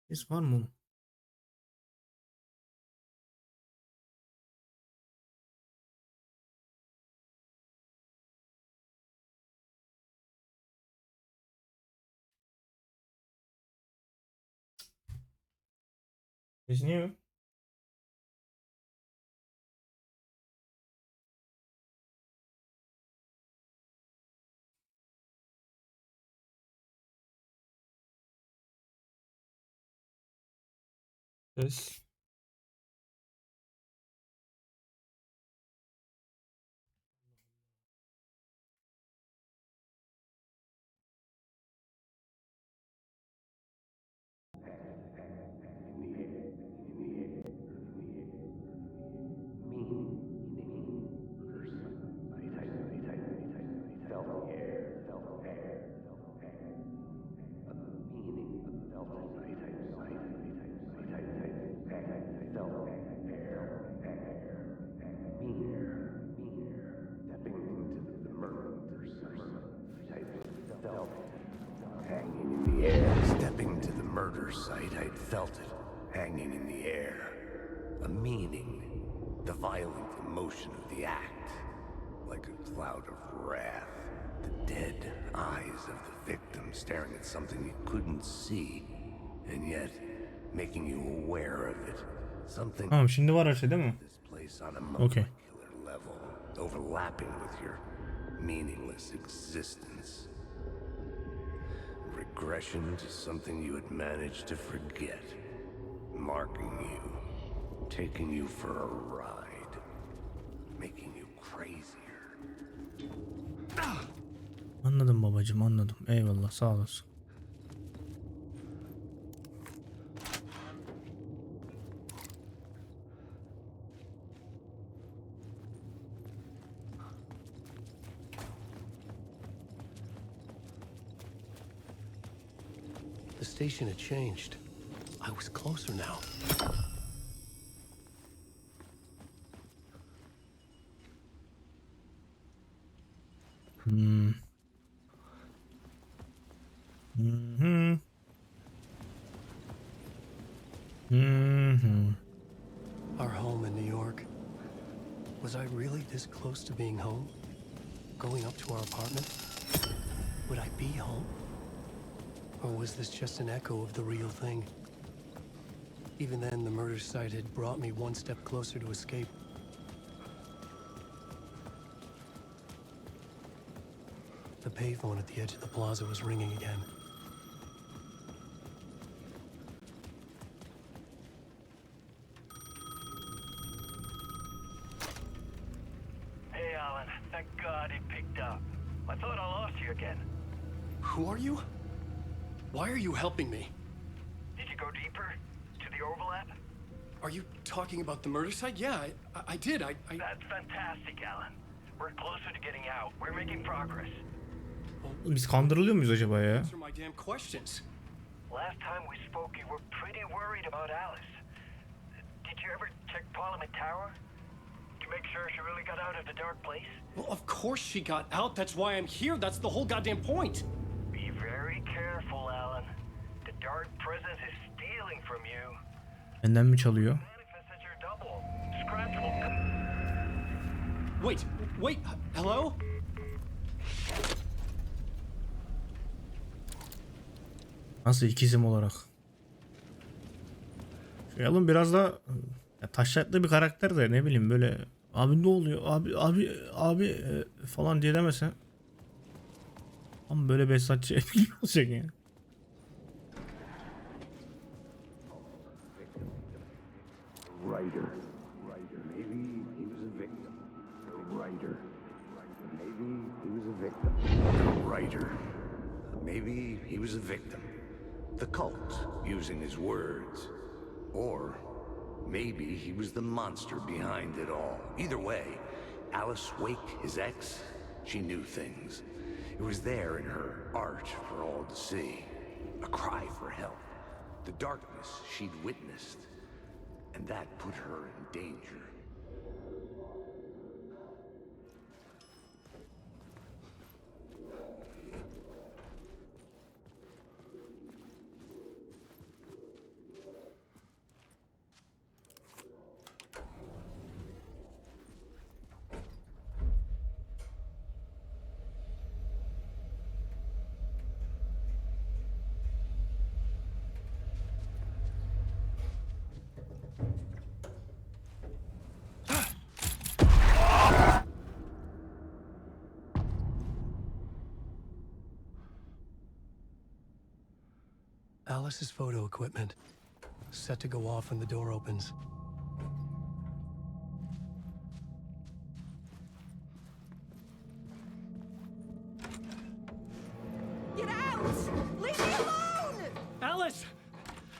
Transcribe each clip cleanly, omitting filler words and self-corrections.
Ses var mı oğlum? Ses niye yok? Ses. Stepping to the murder site, I'd felt it hanging in the air. A meaning, the violent emotion of the act, like a cloud of wrath. The dead eyes of the victim staring at something you couldn't see, and yet making you aware of it. Something Tamam şimdi var her şey değil mi? this place on a Okay. molecular level, overlapping with your meaningless existence. Regression to something you had managed to forget. Marking you. Taking you for a ride. Making you crazier. Anladım babacığım, anladım. Eyvallah, sağ olasın. The station had changed. I was closer now. Hmm. Hı-hı. Hı-hı. Our home in New York. Was I really this close to being home? Going up to our apartment? Would I be home? Or was this just an echo of the real thing? Even then, the murder site had brought me one step closer to escape. The payphone at the edge of the plaza was ringing again. Hey, Alan. Thank God he picked up. I thought I lost you again. Who are you? Why are you helping me? Did you go deeper? To the overlap? Are you talking about the murder site? Yeah, I did. I... That's fantastic, Alan. We're closer to getting out. We're making progress. Biz kandırılıyor muyuz acaba ya? Answer my damn questions. Last time we spoke, you were pretty worried about Alice. Did you ever check Parliament Tower? To make sure she really got out of the dark place? Well, of course she got out. That's why I'm here. That's the whole goddamn point. Be very careful, Alan. The dark presence is stealing from you. Benden mi çalıyor? Manifest as your double. Scratch will come. Wait, hello? Nasıl ikizim olarak? Şu Elin biraz da ya, taşraklı bir karakter de ne bileyim böyle abi ne oluyor abi falan diye demese. Ama böyle Behzatçı olacak ya. Writer. Maybe he was a victim. A writer. Maybe he was a victim. A writer. Maybe he was a victim. The cult, using his words. Or maybe he was the monster behind it all. Either way, Alice Wake, his ex, she knew things. It was there in her art for all to see. A cry for help. The darkness she'd witnessed. And that put her in danger. Alice's photo equipment, set to go off when the door opens. Get out! Leave me alone! Alice!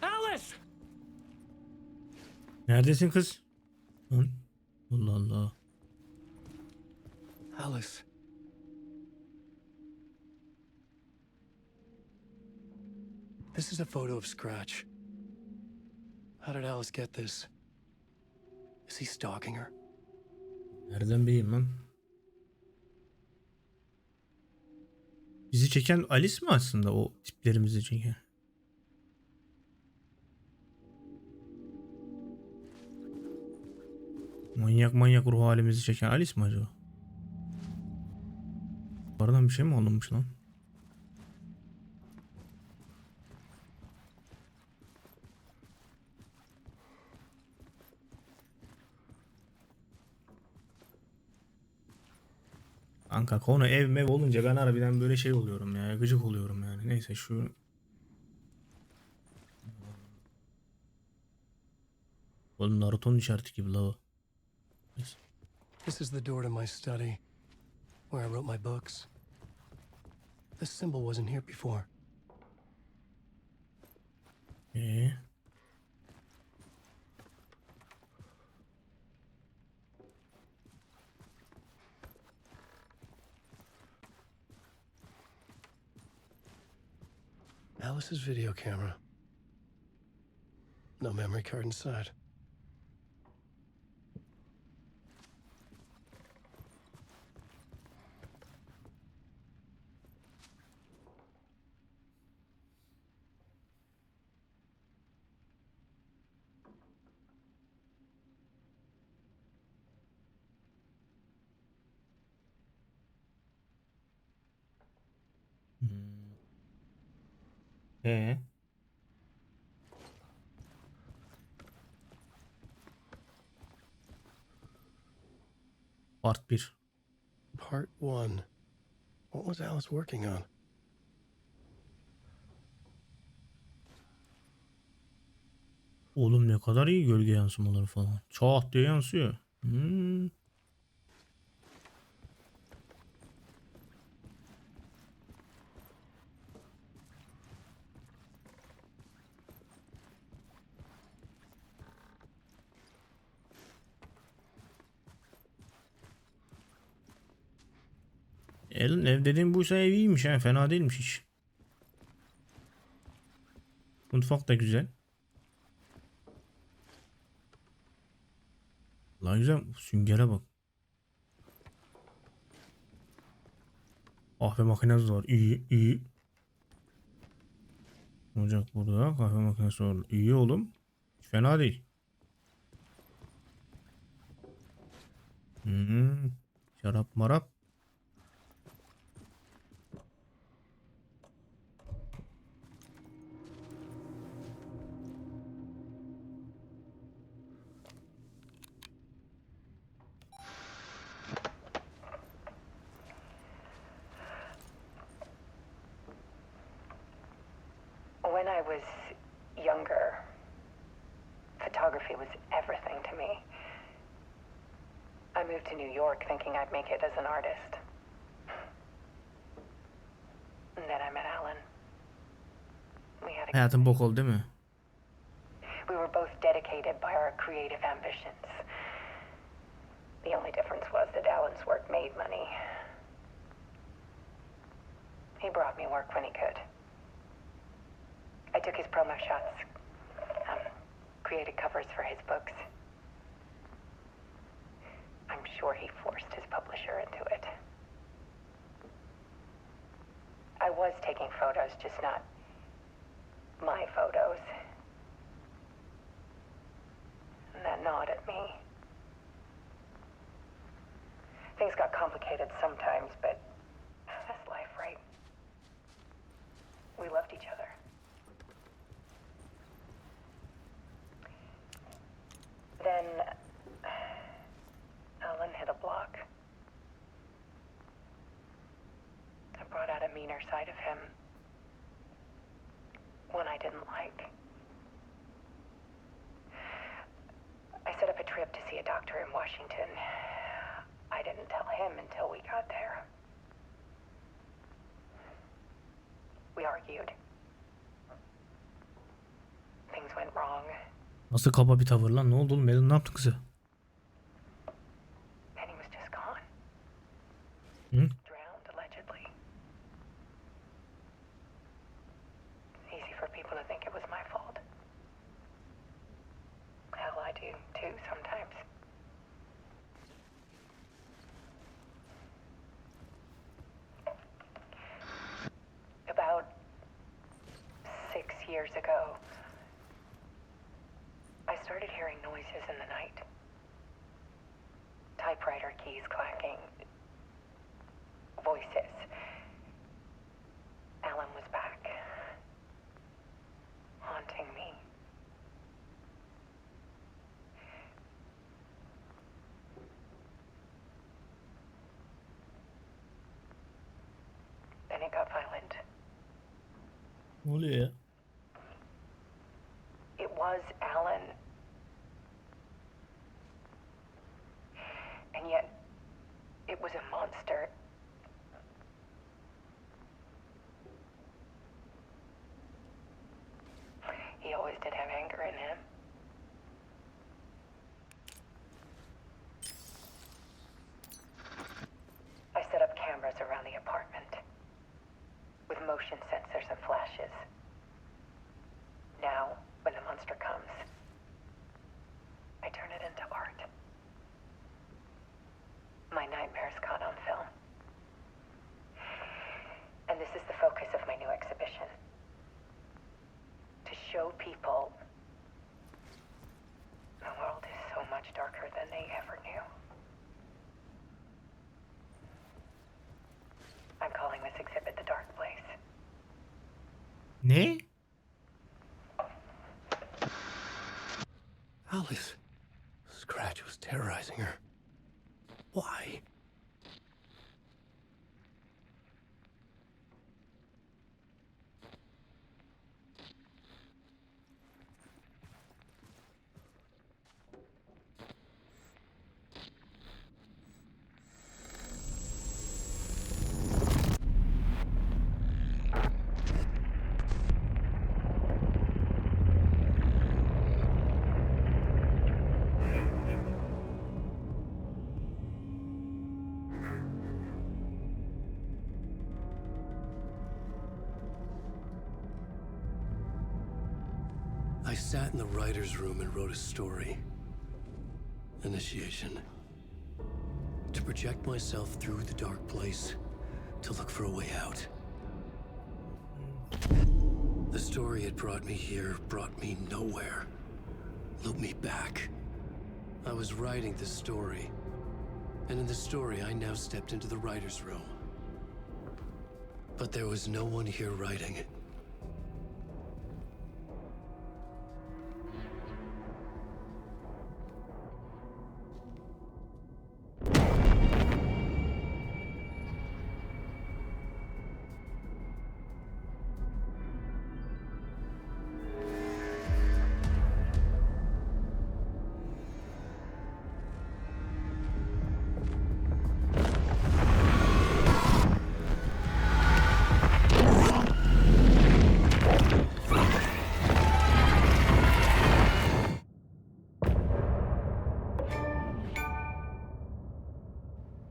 Alice! Neredesin kız? Lan. Allah Allah. Alice. This is a photo of Scratch. How did Alice get this? Is he stalking her? Nereden bileyim lan? Bizi çeken Alice mi aslında, o tiplerimizi çeken? Manyak manyak ruh halimizi çeken Alice mi acaba? Aradan bir şey mi alınmış lan? Kanka konu ev mev olunca ben harbiden böyle şey oluyorum ya, gıcık oluyorum yani. Neyse şu oğlum Naruto'nun işareti gibi la o. Neyse. This is the door to my study, where I wrote my books. This symbol wasn't here before. Ee? Alice's video camera. No memory card inside. Ee? Part 1. Part 1. What was Alice working on? Oğlum ne kadar iyi gölge yansımaları falan. Çat diye yansıyor. Hmm. Elin ev dediğim buysa ev iyiymiş ha, fena değilmiş hiç. Mutfak da güzel. La güzel, süngere bak. Kahve makinesi var, iyi iyi. Ocak burada, kahve makinesi var, iyi oğlum. Hiç fena değil. Şarap marap. When I was younger, photography was everything to me. I moved to New York thinking I'd make it as an artist. And then I met Alan. We had a Hayatın bok oldu değil mi? We were both dedicated by our creative ambitions. The only difference was that Alan's work made money. He brought me work when he could. I took his promo shots, created covers for his books. I'm sure he forced his publisher into it. I was taking photos, just not my photos. And that gnawed at me. Things got complicated sometimes, but that's life, right? We loved each other. Then Alan hit a block. I brought out a meaner side of him. One I didn't see a doctor in Washington. I didn't tell him until we got there. We argued. Things went wrong. Nasıl kaba bir tavır lan? Ne oldu oğlum? Elin ne yaptın kızı? Penny was just gone. Hı? Drowned, allegedly. Easy for people to think it was my fault. Hell, I do too sometimes. About 6 years ago, I started hearing noises in the night. Typewriter keys clacking. Voices. Alan was back. Haunting me. Then it got violent. Ne oluyor ya? It was Alan. And yet, it was a monster. He always did have anger in him. I set up cameras around the apartment with motion sensors and flashes. Now, when the monster comes, I turn it into art. My nightmares caught on film. And this is the focus of my new exhibition. To show people the world is so much darker than they ever knew. I'm calling this exhibit The Dark Place. Ne? Alice. Scratch was terrorizing her. Why? I sat in the writer's room and wrote a story. Initiation. To project myself through the dark place, to look for a way out. The story had brought me here, brought me nowhere. Looped me back. I was writing the story. And in the story, I now stepped into the writer's room. But there was no one here writing.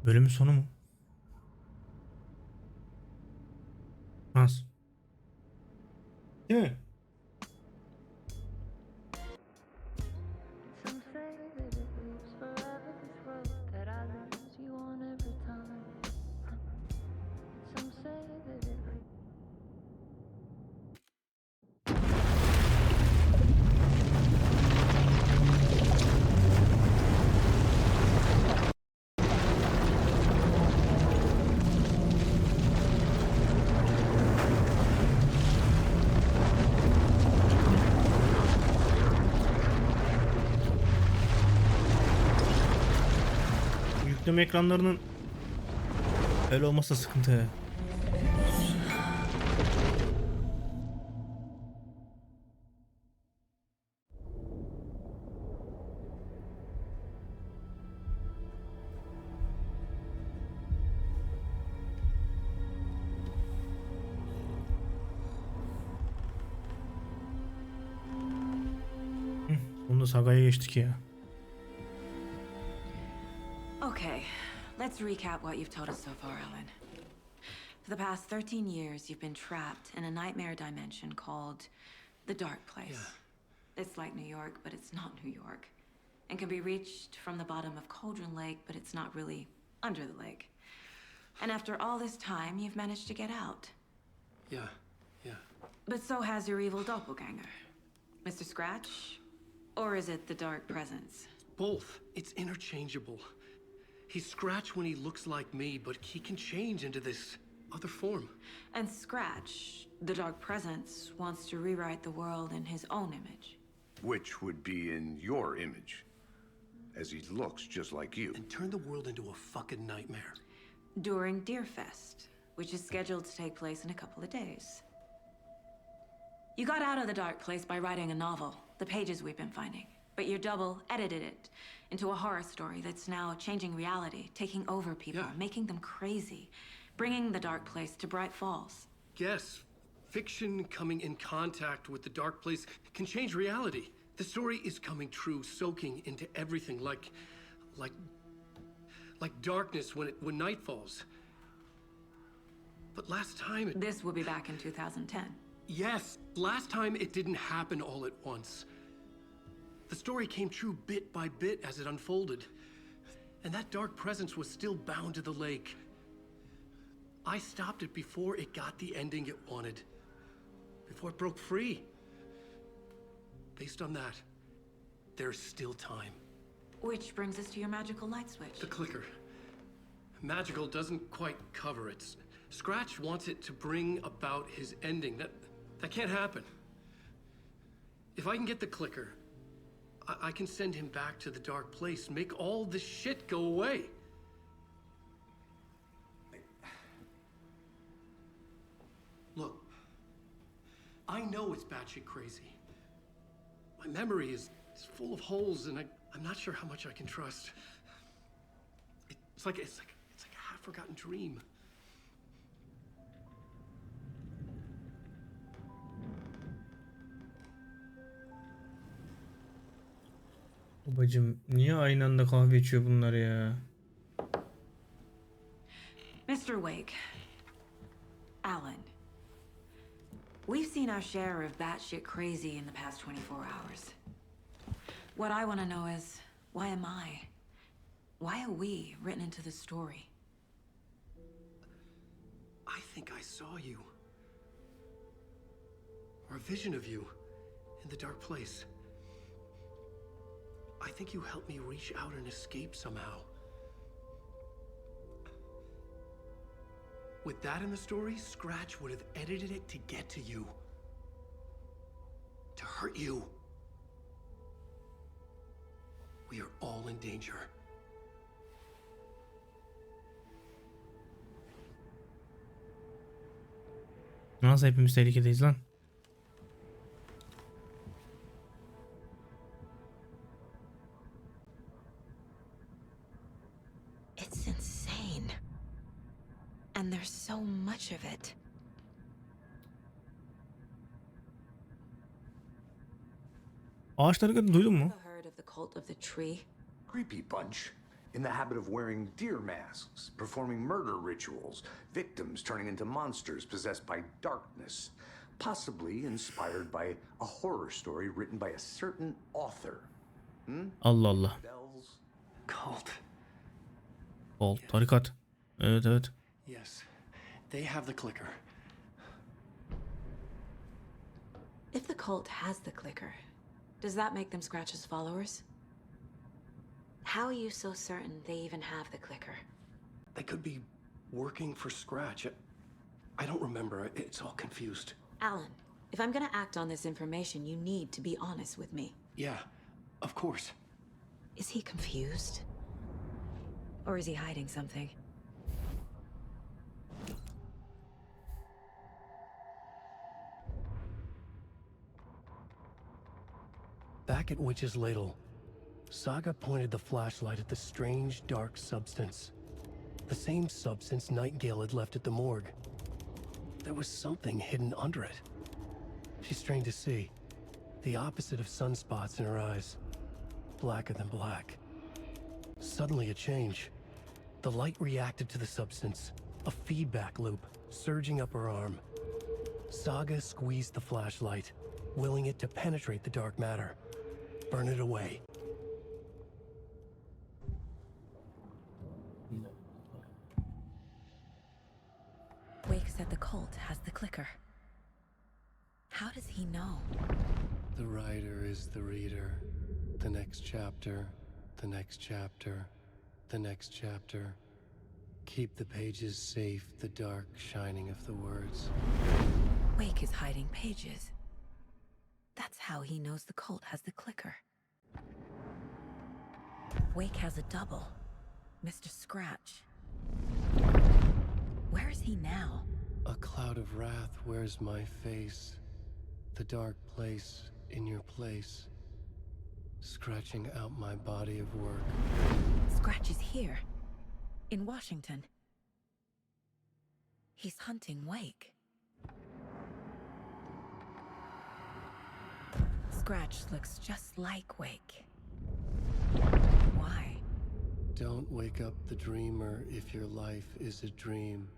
Bölümün sonu mu? Nasıl? Değil mi? Some say that it lives forever, this road that I lose you on every time. Some say that it Yükleme ekranlarının öyle olmasa sıkıntı ya. Onda sagaya geçtik ya. Okay, let's recap what you've told us so far, Ellen. For the past 13 years, you've been trapped in a nightmare dimension called the Dark Place. Yeah. It's like New York, but it's not New York. And can be reached from the bottom of Cauldron Lake, but it's not really under the lake. And after all this time, you've managed to get out. Yeah. But so has your evil doppelganger. Mr. Scratch? Or is it the Dark Presence? Both. It's interchangeable. He's Scratch when he looks like me, but he can change into this other form. And Scratch, the Dark Presence, wants to rewrite the world in his own image. Which would be in your image, as he looks just like you. And turn the world into a fucking nightmare. During Deerfest, which is scheduled to take place in a couple of days. You got out of the Dark Place by writing a novel, the pages we've been finding. But your double edited it into a horror story that's now changing reality, taking over people, Yeah. making them crazy, bringing the Dark Place to Bright Falls. Yes, fiction coming in contact with the Dark Place can change reality. The story is coming true, soaking into everything like darkness when night falls. But last time This will be back in 2010. Yes, last time it didn't happen all at once. The story came true bit by bit as it unfolded. And that dark presence was still bound to the lake. I stopped it before it got the ending it wanted. Before it broke free. Based on that, there's still time. Which brings us to your magical light switch. The clicker. Magical doesn't quite cover it. Scratch wants it to bring about his ending. That can't happen. If I can get the clicker, I can send him back to the Dark Place, make all this shit go away. Look, I know it's batshit crazy. My memory is full of holes, and I'm not sure how much I can trust. It's like a half-forgotten dream. Babacım niye aynı anda kahve içiyor bunlar ya? Mr. Wake, Alan, we've seen our share of batshit crazy in the past 24 hours. What I want to know is, why am I? Why are we written into the story? I think I saw you. Or a vision of you in the Dark Place. I think you helped me reach out and escape somehow. With that in the story, Scratch would have edited it to get to you. To hurt you. We are all in danger. Nasıl hepimiz tehlikedeyiz lan? It's insane. And there's so much of it. Ağaçları kadar duydun mu? Ever heard of the cult of the tree? Creepy bunch. In the habit of wearing deer masks, performing murder rituals, victims turning into monsters possessed by darkness, possibly inspired by a horror story written by a certain author. Allah Allah. Bells? Cult. Ol, tarikat. Evet evet. Yes. They have the clicker. If the cult has the clicker, does that make them Scratch's followers? How are you so certain they even have the clicker? They could be working for Scratch. I don't remember. It's all confused. Alan, if I'm gonna act on this information, you need to be honest with me. Yeah, of course. Is he confused? Or is he hiding something? Back at Witch's Ladle, Saga pointed the flashlight at the strange, dark substance. The same substance Nightingale had left at the morgue. There was something hidden under it. She strained to see. The opposite of sunspots in her eyes. Blacker than black. Suddenly a change. The light reacted to the substance. A feedback loop surging up her arm. Saga squeezed the flashlight, willing it to penetrate the dark matter. Burn it away. Wake said the cult has the clicker. How does he know? The writer is the reader. The next chapter, the next chapter, the next chapter. Keep the pages safe, the dark shining of the words. Wake is hiding pages. That's how he knows the cult has the clicker. Wake has a double, Mr. Scratch. Where is he now? A cloud of wrath wears my face. The dark place in your place. Scratching out my body of work. Scratch is here, in Washington. He's hunting Wake. Scratch looks just like Wake. Why? Don't wake up the dreamer if your life is a dream.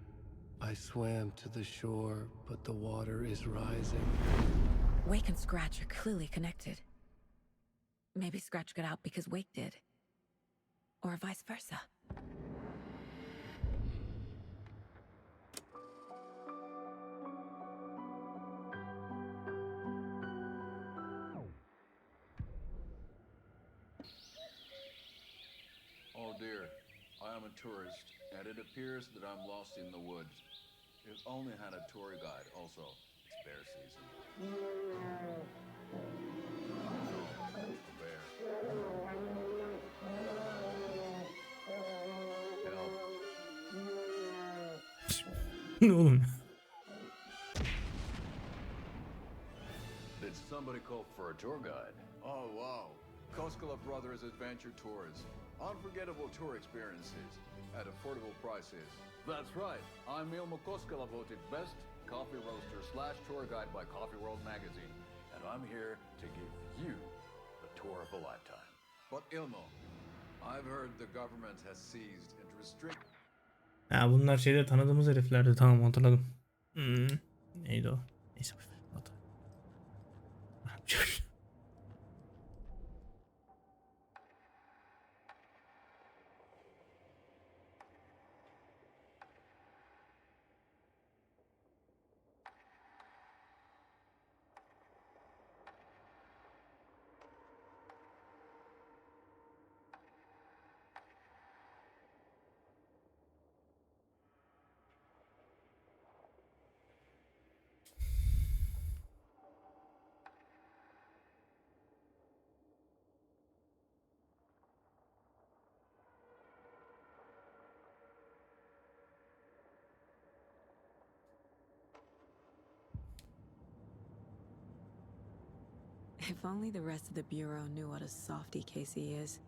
I swam to the shore, but the water is rising. Wake and Scratch are clearly connected. Maybe Scratch got out because Wake did. Or vice versa. Oh dear, I am a tourist, and it appears that I'm lost in the woods. If only had a tour guide also. It's bear season. Oh, a bear. Help. Ne oğlum? Did somebody call for a tour guide? Oh wow. Koskela Brothers Adventure Tours. Unforgettable tour experiences at affordable prices. That's right. I'm Ilmo Koskela, voted best coffee roaster / tour guide by Coffee World magazine. And I'm here to give you the tour of a lifetime. But Ilmo, I've heard the government has seized and restricted... Ha bunlar şeyde tanıdığımız heriflerdi, tamam hatırladım. Neydi o? Neyse. If only the rest of the Bureau knew what a softy Casey is.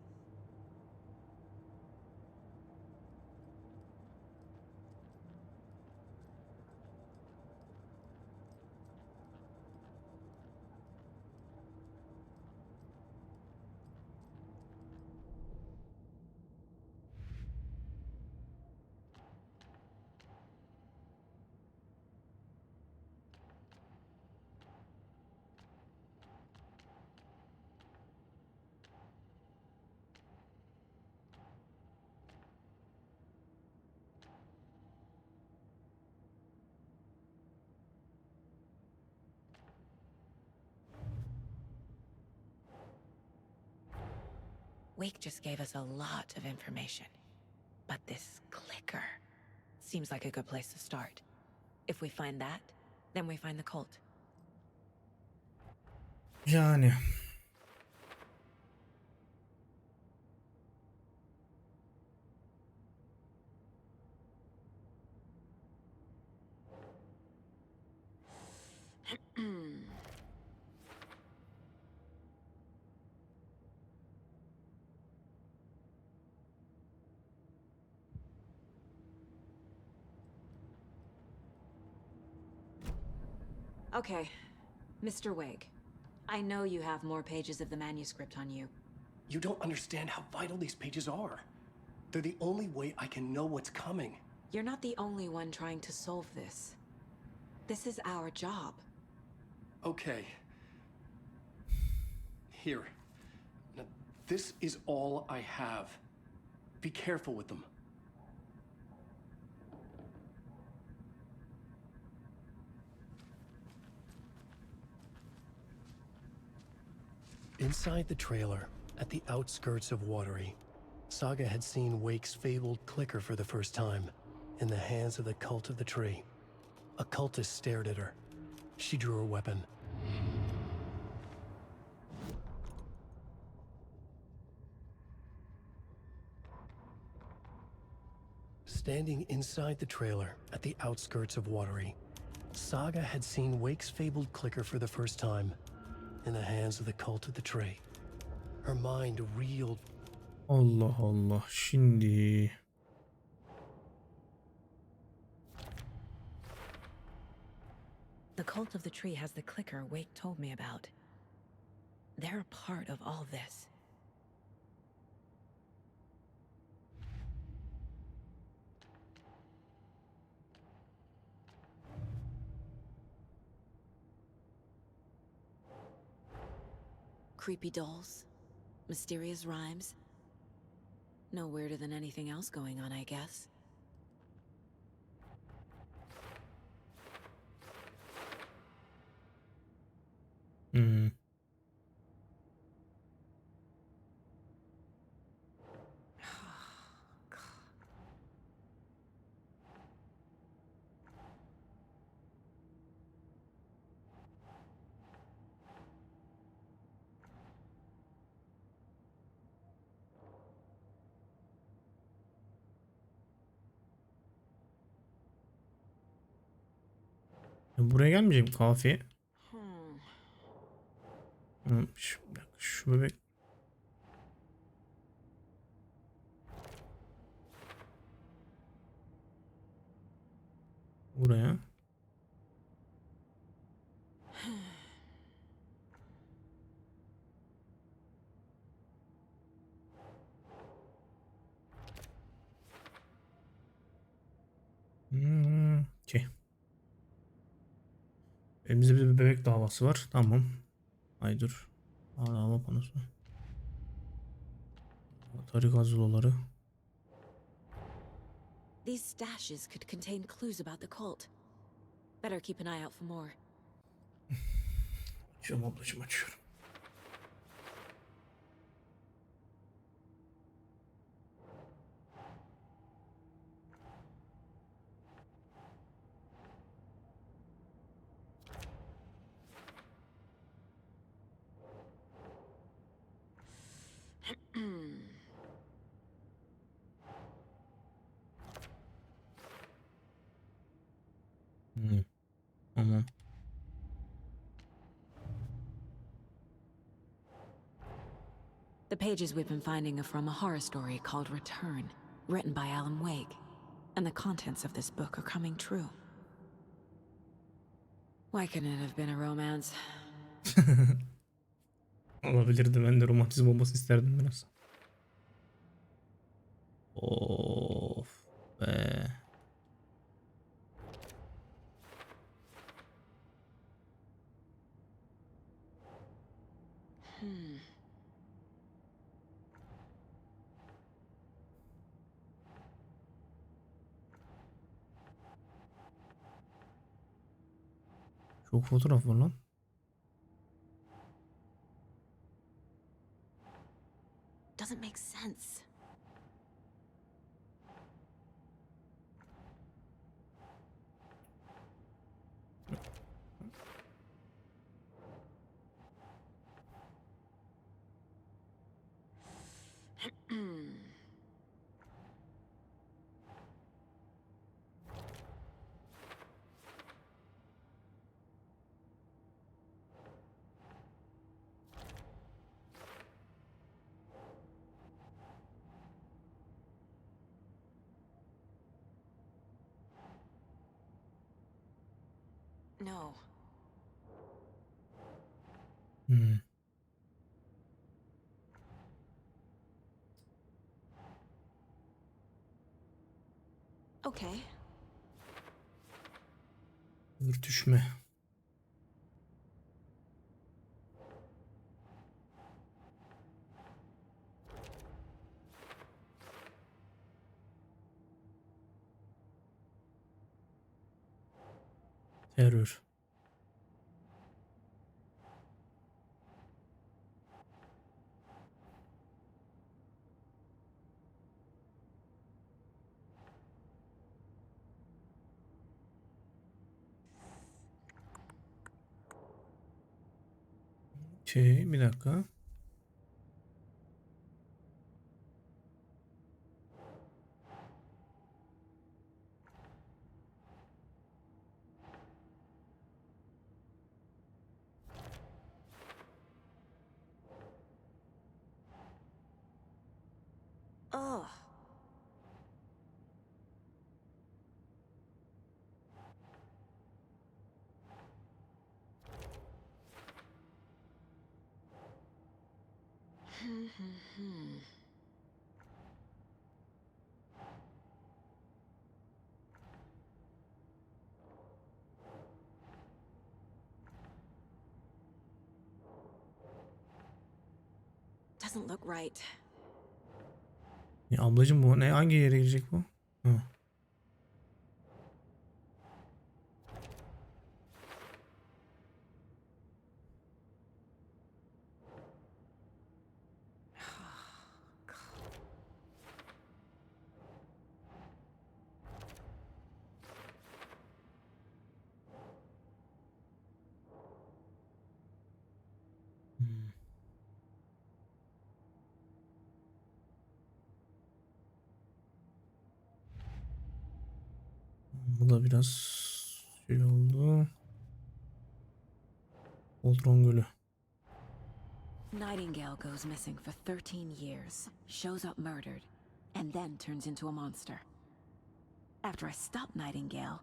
Wake just gave us a lot of information. But this clicker seems like a good place to start. If we find that, then we find the cult. Yani. Okay, Mr. Wake. I know you have more pages of the manuscript on you. You don't understand how vital these pages are. They're the only way I can know what's coming. You're not the only one trying to solve this. This is our job. Okay. Here. Now, this is all I have. Be careful with them. Inside the trailer, at the outskirts of Watery, Saga had seen Wake's fabled clicker for the first time, in the hands of the Cult of the Tree. A cultist stared at her. She drew her weapon. Standing inside the trailer, at the outskirts of Watery, Saga had seen Wake's fabled clicker for the first time, in the hands of the Cult of the Tree. Her mind reeled. Allah Allah. Şimdi The Cult of the Tree has the clicker Wake told me about. They're a part of all this. Creepy dolls, mysterious rhymes. No weirder than anything else going on, I guess. hmm. Buraya gelmeyecek mi kafiye? Şu bebek. Buraya. Okey. Elimizde bir bebek davası var. Tamam. Ay dur. Hava panosu. Tarih gazloları. These stashes could contain clues about the cult. Better keep an eye out for more. Açıyorum ablacığım, açıyorum. Tamam. The pages we've been finding are from a horror story called Return, written by Alan Wake. And the contents of this book are coming true. Why couldn't it have been a romance? Olabilirdi, ben de romantizm olması isterdim biraz. Of be. Çok fotoğraf var lan. Doesn't make sense. No. Hmm. Okay. Örtüşme. Terör. Bir dakika. Ugh. Doesn't look right. Ya ablacığım bu ne? Hangi yere girecek bu? Ha. Hmm. Bu da biraz şey oldu. Voltron Gölü. Nightingale goes missing for 13 years, shows up murdered, and then turns into a monster. After I stop Nightingale,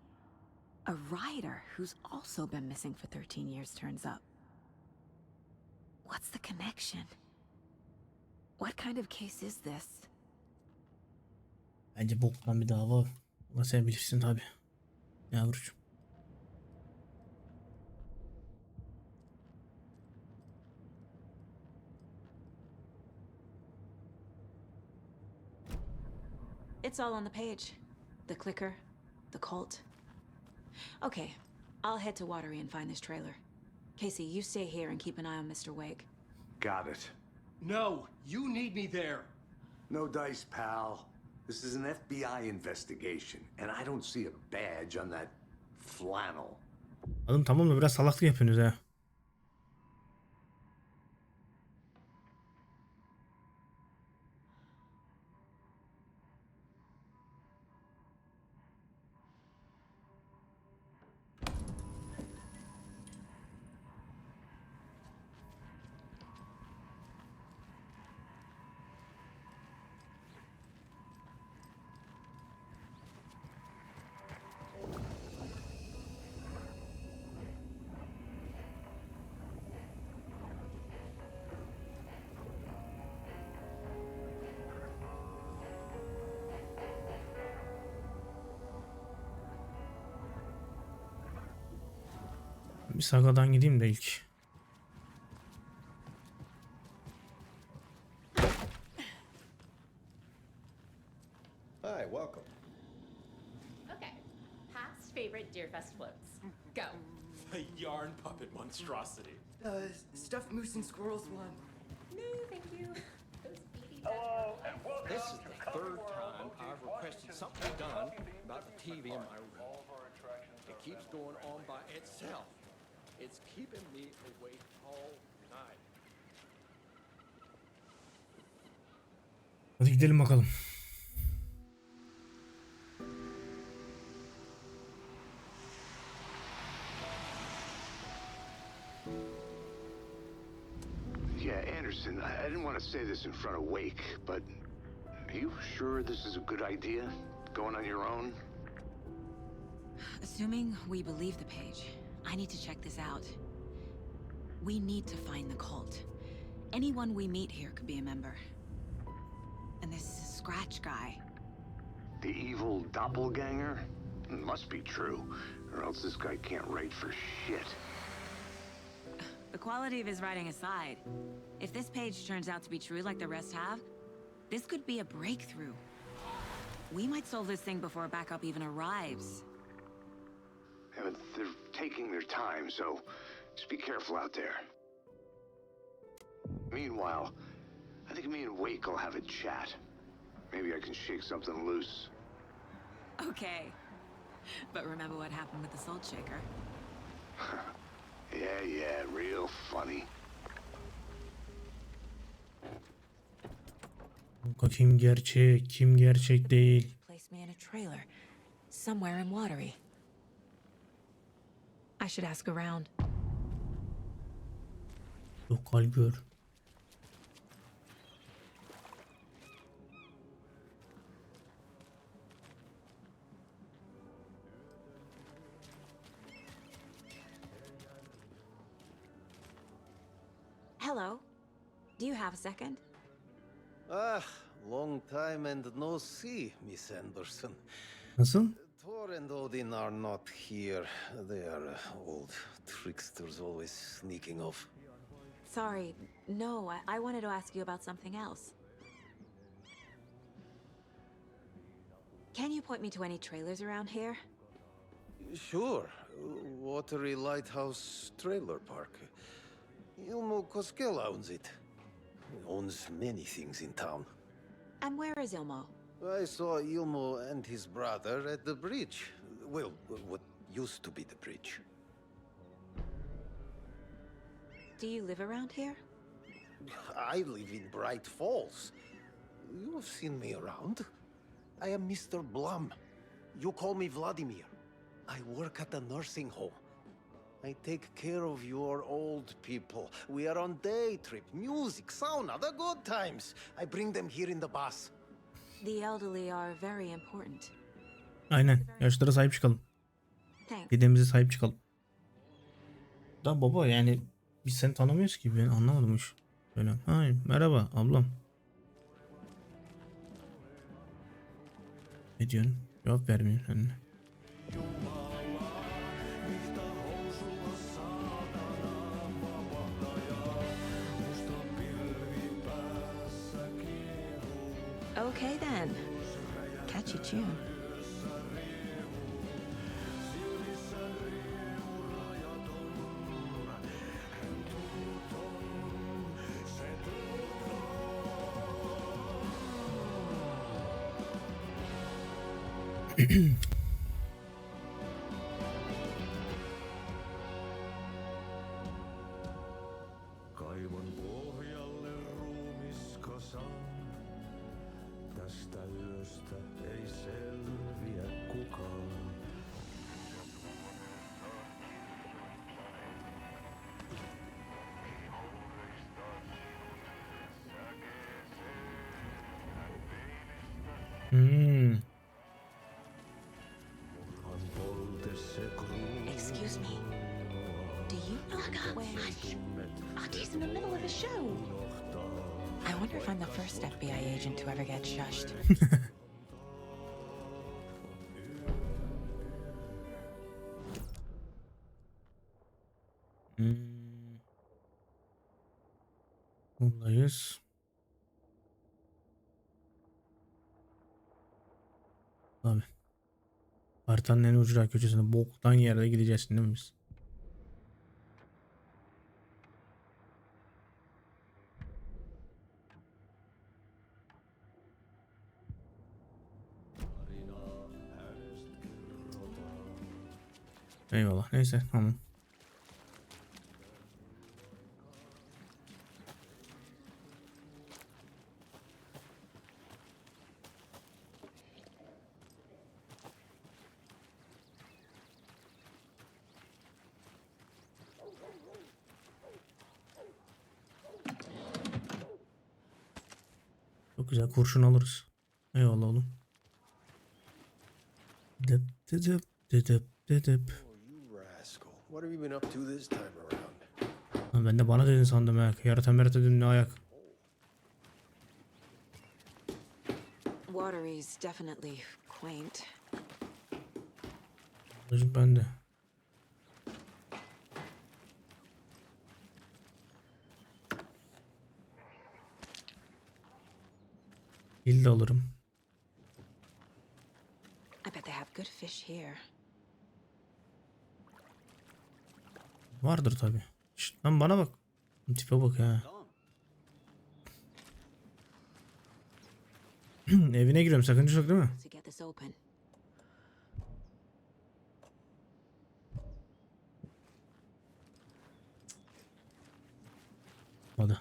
a writer who's also been missing for 13 years turns up. What's the connection? What kind of case is this? Bence boktan bir dava. Ama sen bilirsin tabi. Yavrucuğum. It's all on the page. The clicker, the cult. Okay, I'll head to Watery and find this trailer. Casey, you stay here and keep an eye on Mr. Wake. Got it. No, you need me there. No dice, pal. This is an FBI investigation, and I don't see a badge on that flannel. Oğlum tamam da biraz salaklık yapıyorsunuz ha. Bir Saga'dan gideyim de ilk. Hi, welcome. Okay. Past favorite Deerfest floats. Go. The yarn puppet monstrosity. Stuffed moose and squirrels one. No, thank you. Those beady This is the third time I've requested something done about the TV in my room. It keeps going on by itself. It's keeping me awake all night. Hadi gidelim bakalım. Yeah, Anderson, I didn't want to say this in front of Wake, but are you sure this is a good idea? Going on your own? Assuming we believe the page, I need to check this out. We need to find the cult. Anyone we meet here could be a member. And this Scratch guy. The evil doppelganger? Must be true, or else this guy can't write for shit. The quality of his writing aside, if this page turns out to be true like the rest have, this could be a breakthrough. We might solve this thing before a backup even arrives. Yeah, but they're taking their time, so just be careful out there. Meanwhile, I think me and Wake will have a chat. Maybe I can shake something loose. Okay. But remember what happened with the salt shaker? Yeah, real funny. Kim gerçek, kim gerçek değil. Place me in a trailer, somewhere in Watery. I should ask around. Lokal gör. Hello. Do you have a second? Ah, long time and no see, Miss Anderson. Nasıl? Thor and Odin are not here. They are old tricksters always sneaking off. Sorry. No, I wanted to ask you about something else. Can you point me to any trailers around here? Sure. Watery Lighthouse Trailer Park. Ilmo Koskela owns it. He owns many things in town. And where is Ilmo? I saw Ilmo and his brother at the bridge. Well, what used to be the bridge. Do you live around here? I live in Bright Falls. You have seen me around. I am Mr. Blum. You call me Vladimir. I work at a nursing home. I take care of your old people. We are on day trip, music, sauna, the good times. I bring them here in the bus. The elderly are very important. Aynen. Yaşlara sahip çıkalım. Thanks. Dedemize sahip çıkalım. Da baba yani biz seni tanımıyoruz ki, ben anlamadım hiç. Böyle. Hay merhaba ablam. Ne diyorsun? Cevap vermiyor anne. Okay then. Catchy tune. Kaivon pohjalle ruumiskosan. Tästä yöstä ei selviä kukaan. Excuse me. Do you know Hush. He's in the middle of a show. I wonder if I'm the first FBI agent to ever get shushed. Buradayız. Abi. Haritanın en ucra köşesinde boktan yerde gideceğiz değil mi biz? Eyvallah. Neyse tamam. Çok güzel, kurşun alırız. Eyvallah oğlum. Dıp dıp dıp dıp. Oh, you rascal. What have you been up to this time around? Lan ben de bana dedin sandım ha. Yarata merata dedim, ne ayak. Watery's definitely quaint. Ben de. Dil de alırım. I bet they have good fish here. Vardır tabi. Şşt, lan bana bak. Tipe bak ya. Evine giriyorum, sakınca yok değil mi? To get this open. Hadi.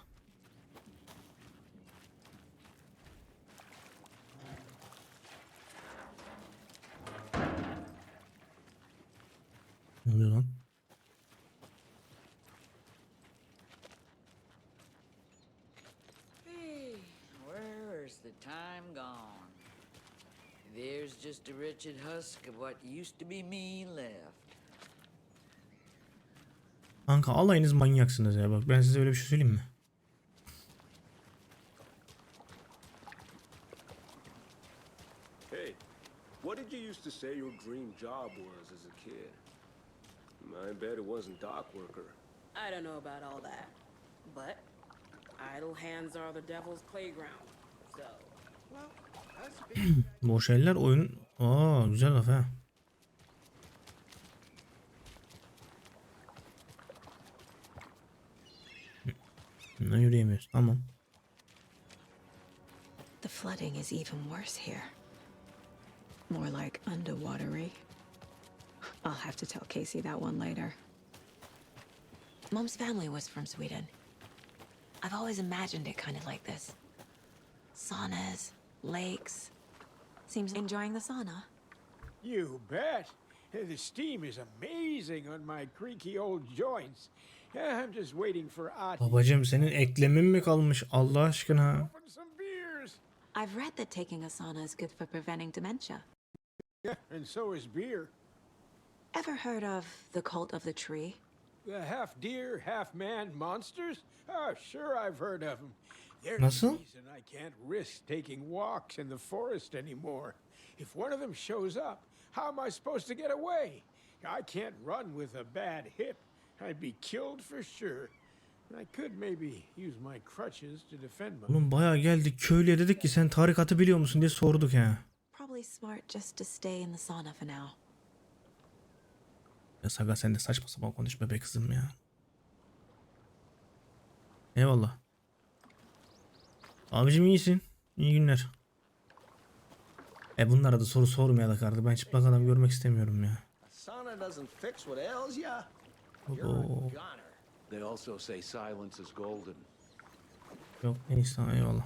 Ne oluyor lan? Hey, where's the time gone? There's just a wretched husk of what used to be me left. Kanka alayınız manyaksınız ya, bak ben size öyle bir şey söyleyeyim mi? Hey, what did you used to say your dream job was as a kid? I bet it wasn't dock worker. I don't know about all that, but idle hands are the devil's playground. So, well, that's Boş eller oyun. Aa güzel laf ha. Ne yürüyemiyoruz, tamam. The flooding is even worse here. More like underwatery. I'll have to tell Casey that one later. Mom's family was from Sweden. I've always imagined it kind of like this. Saunas, lakes. Seems enjoying the sauna. You bet. The steam is amazing on my creaky old joints. I'm just waiting for Babacım senin eklemin mi kalmış Allah aşkına? some beers. I've read that taking a sauna is good for preventing dementia. Yeah, and so is beer. Ever heard of the cult of the tree? The half deer, half man monsters? Oh, sure I've heard of them. They're Nasıl? the reason I can't risk taking walks in the forest anymore. If one of them shows up, how am I supposed to get away? I can't run with a bad hip. I'd be killed for sure. I could maybe use my crutches to defend myself. Oğlum bayağı geldik köylüye, dedik ki sen tarikatı biliyor musun diye sorduk ya. Probably smart just to stay in the sauna for now. Ya Saga sen de saçma sapan konuşma be kızım ya. Eyvallah. Abicim iyisin. İyi günler. Bunlara da soru sormayalım artık. Ben çıplak adam görmek istemiyorum ya. Sauna doesn't fix what ails ya. Oo. They also say silence is golden. Yok neyse, eyvallah.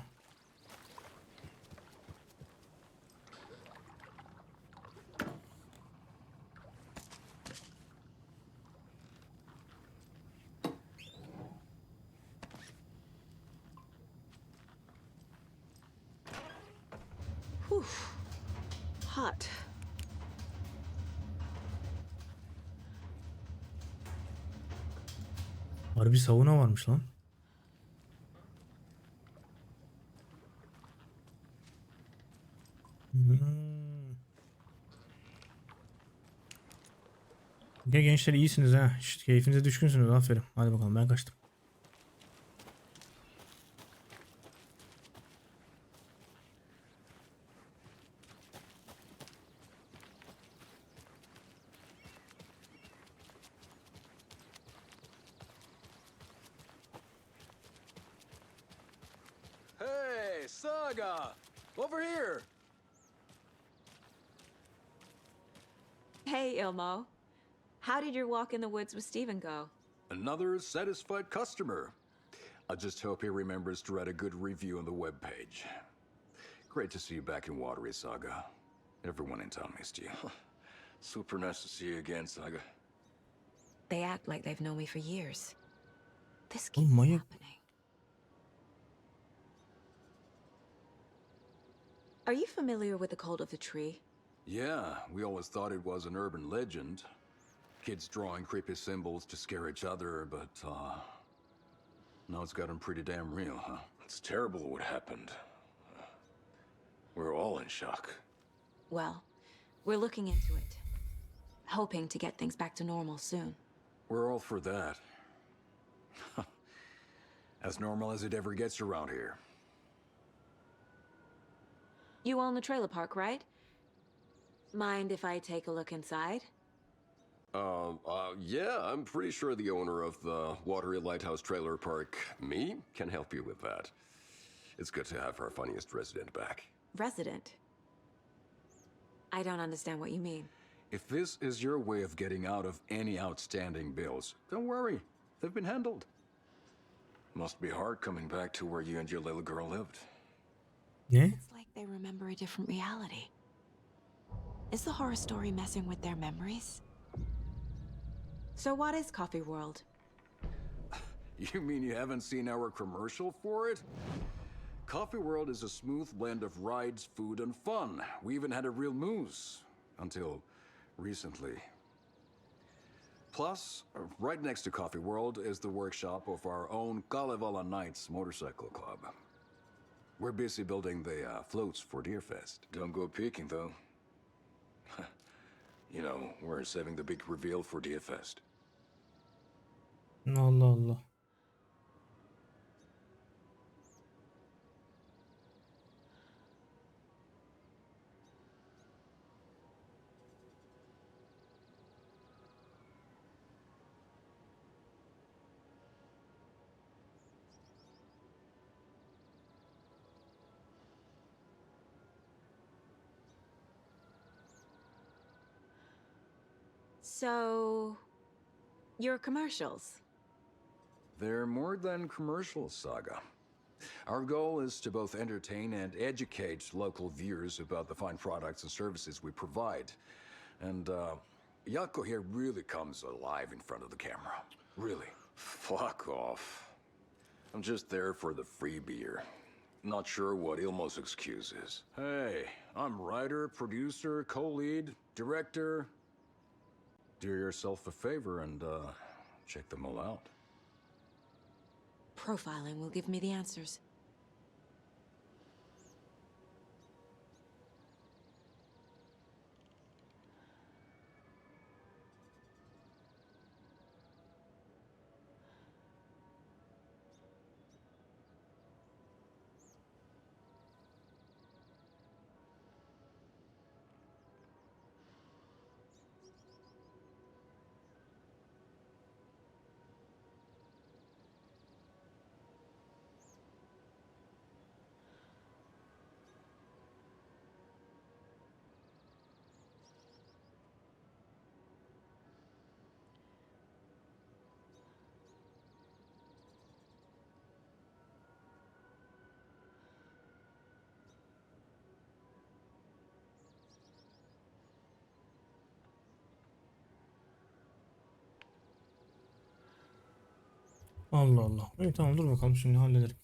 Whew. Hot. Harbi sauna varmış lan. Ya gençler iyisiniz ha. İşte keyfinize düşkünsünüz, aferin. Hadi bakalım, ben kaçtım. Hey, Saga! Over here! Hey, Ilmo. How did your walk in the woods with Steven go? Another satisfied customer. I just hope he remembers to write a good review on the webpage. Great to see you back in Watery, Saga. Everyone in town missed you. Super nice to see you again, Saga. They act like they've known me for years. This Oh, keeps manyak. happening. Are you familiar with the cult of the tree? Yeah, we always thought it was an urban legend. Kids drawing creepy symbols to scare each other, but, Now it's gotten pretty damn real, huh? It's terrible what happened. We're all in shock. Well, we're looking into it. Hoping to get things back to normal soon. We're all for that. As normal as it ever gets around here. You own the trailer park, right? Mind if I take a look inside? Yeah, I'm pretty sure the owner of the Watery Lighthouse Trailer Park, me, can help you with that. It's good to have our funniest resident back. Resident? I don't understand what you mean. If this is your way of getting out of any outstanding bills, don't worry. They've been handled. Must be hard coming back to where you and your little girl lived. Ne? It's like they remember a different reality. Is the horror story messing with their memories? So what is Coffee World? You mean you haven't seen our commercial for it? Coffee World is a smooth blend of rides, food, and fun. We even had a real moose. Until recently. Plus, right next to Coffee World is the workshop of our own Kalevala Knights Motorcycle Club. We're busy building the floats for Deerfest. Don't go peeking, though. You know, we're saving the big reveal for Deerfest. Allah Allah. So, your commercials? They're more than commercials, Saga. Our goal is to both entertain and educate local viewers about the fine products and services we provide. And, Yako here really comes alive in front of the camera. Really. Fuck off. I'm just there for the free beer. Not sure what Ilmo's excuse is. Hey, I'm writer, producer, co-lead, director. Do yourself a favor and, check them all out. Profiling will give me the answers. Allah Allah. İyi tamam dur bakalım şimdi hallederim.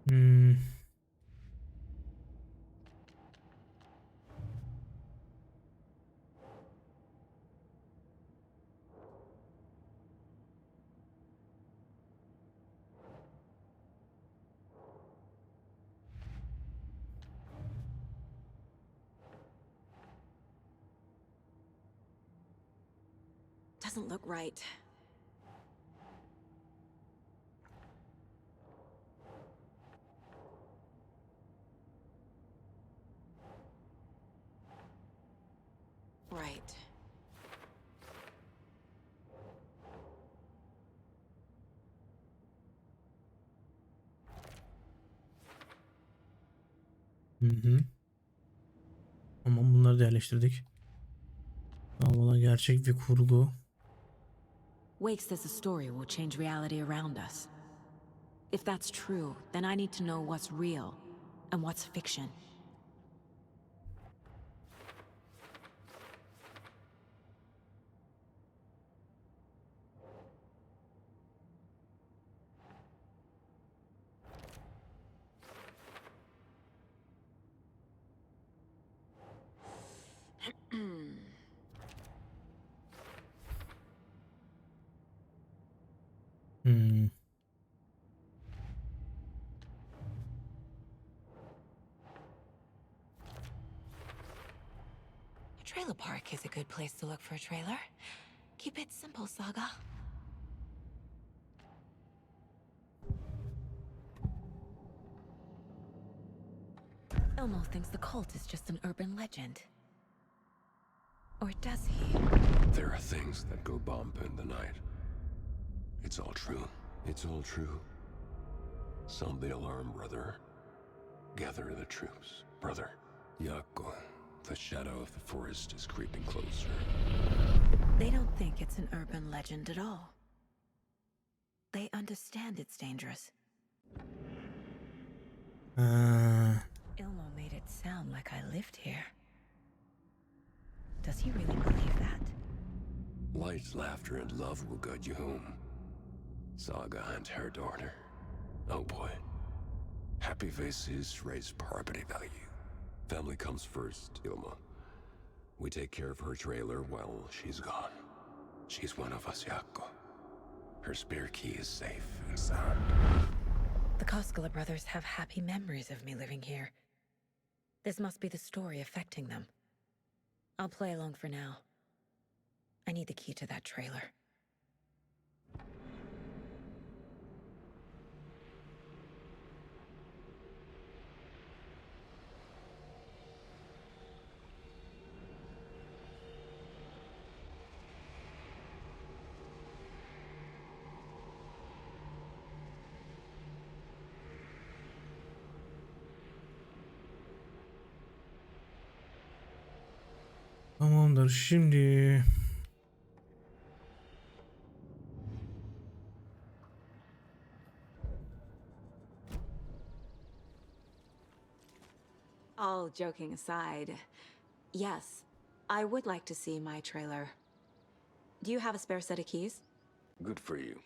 Hmm. Doesn't look right. Right. Hı hı. Tamam bunları da yerleştirdik. Valla gerçek bir kurgu. Wake says the story will change reality around us. If that's true, then I need to know what's real and what's fiction. trailer park is a good place to look for a trailer. Keep it simple, Saga. Elmo thinks the cult is just an urban legend. Or does he? There are things that go bump in the night. It's all true. It's all true. Sound the alarm, brother. Gather the troops, brother. Yako, the shadow of the forest is creeping closer. They don't think it's an urban legend at all. They understand it's dangerous. Ilmo made it sound like I lived here. Does he really believe that? Light, laughter, and love will guide you home. Saga and her daughter. Oh boy. Happy faces raise property value. Family comes first, Ilma. We take care of her trailer while she's gone. She's one of us, Yako. Her spare key is safe and sound. The Koskela brothers have happy memories of me living here. This must be the story affecting them. I'll play along for now. I need the key to that trailer. Tamamdır şimdi. All joking aside, yes, I would like to see my trailer. Do you have a spare set of keys? Good for you.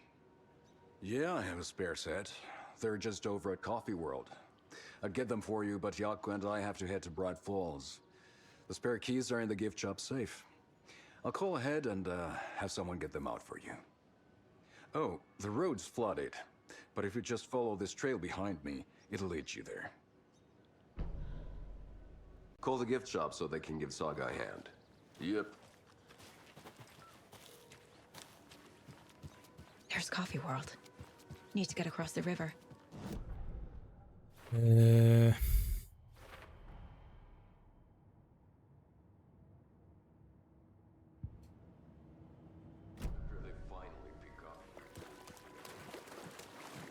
Yeah, I have a spare set. They're just over at Coffee World. I'd get them for you, but Yako and I have to head to Bright Falls. The spare keys are in the gift shop safe. I'll call ahead and have someone get them out for you. Oh, the road's flooded, but if you just follow this trail behind me, it'll lead you there. Call the gift shop so they can give Saga a hand. Yep. There's Coffee World. Need to get across the river.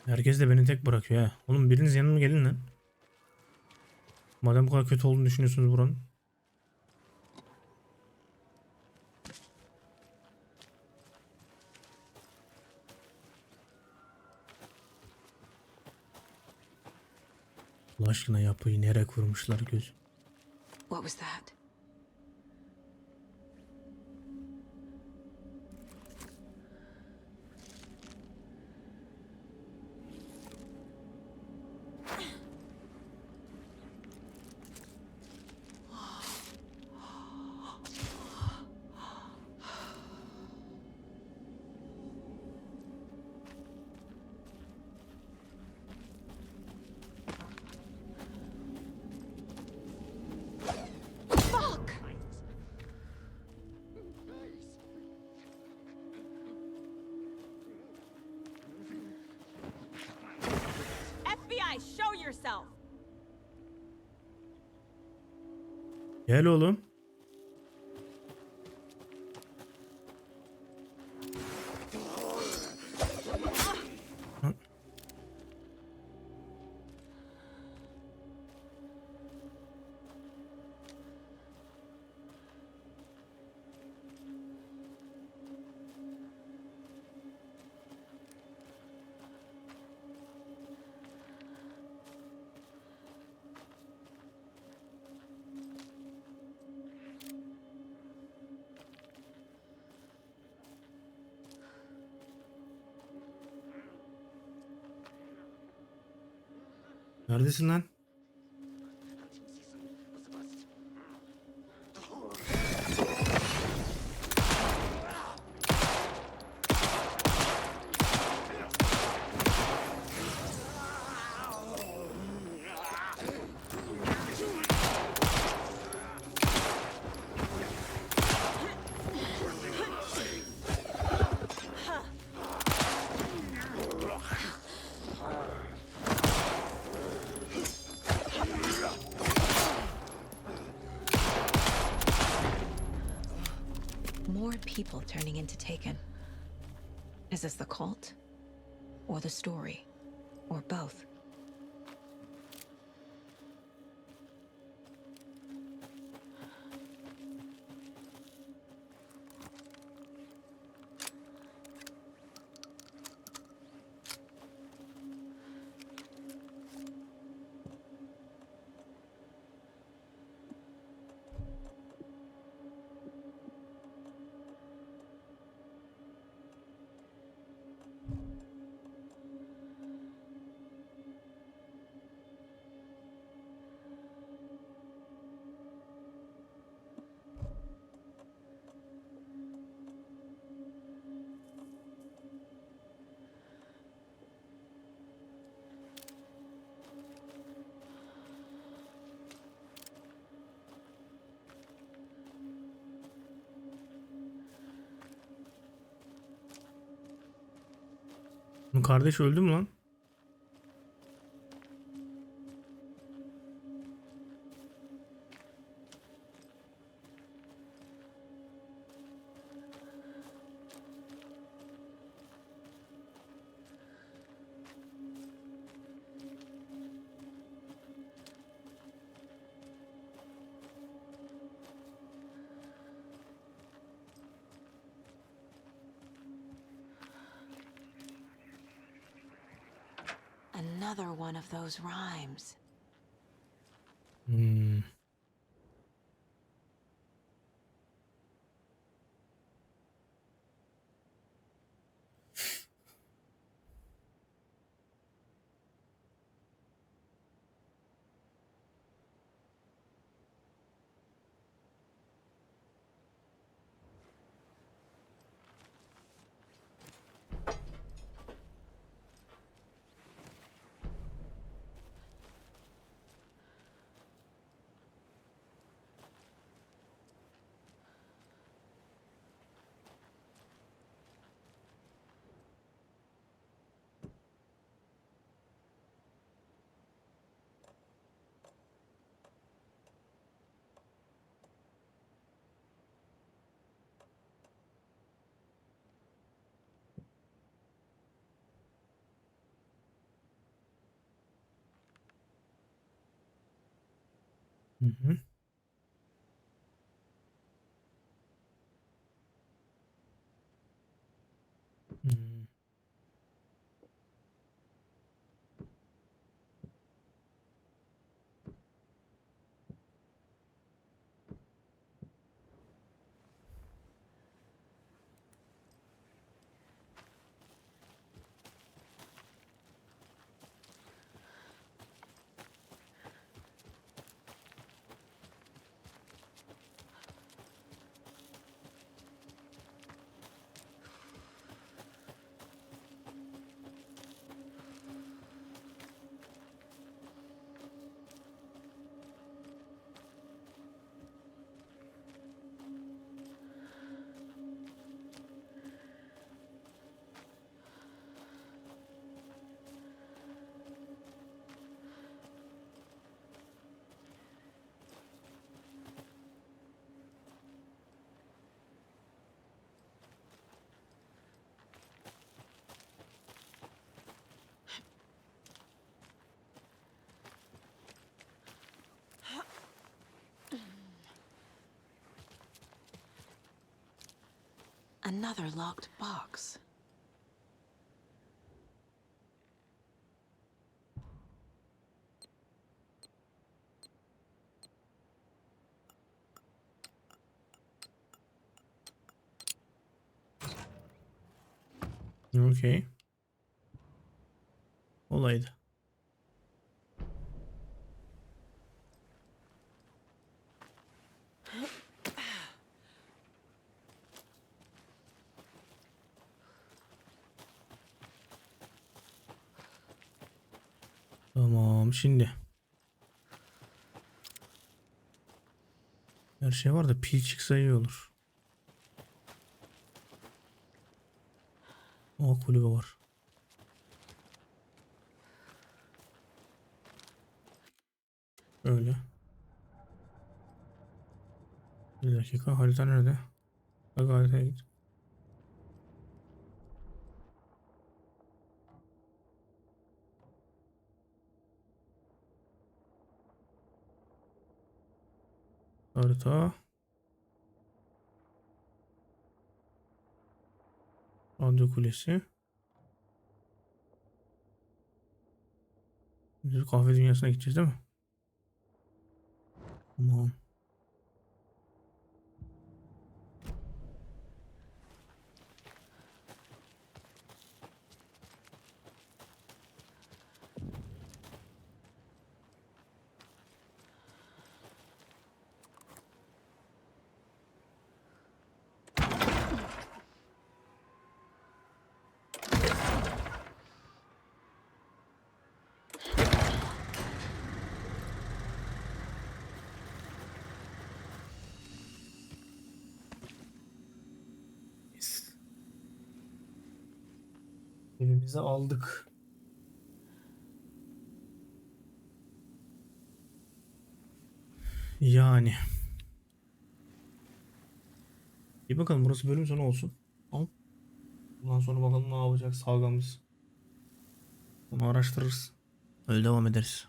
Herkes de beni tek bırakıyor ha. Oğlum biriniz yanıma gelin lan. Madem bu kadar kötü olduğunu düşünüyorsunuz buranın. Allah aşkına yapıyı nereye kurmuşlar göz. What was that? Show yourself. Gel oğlum. Neredesin lan? more people turning into Taken. Is this the cult? Or the story? Or both? Bu kardeş öldü mü lan? Another one of those rhymes. Hı hı. Hmm. Another locked box. Okey. Olaydı. Tamam şimdi. Her şey var da pil çıksa iyi olur. O kulübe var. Öyle. Bir dakika, harita nerede? Haritaya git. Harita. Radyo kulesi. Biz kahve dünyasına gideceğiz değil mi? Tamam. Elimize aldık. Yani. İyi bakalım, burası bölüm sonu olsun. Tamam. Bundan sonra bakalım ne yapacak Sagamız. Onu araştırırız. Öyle devam ederiz.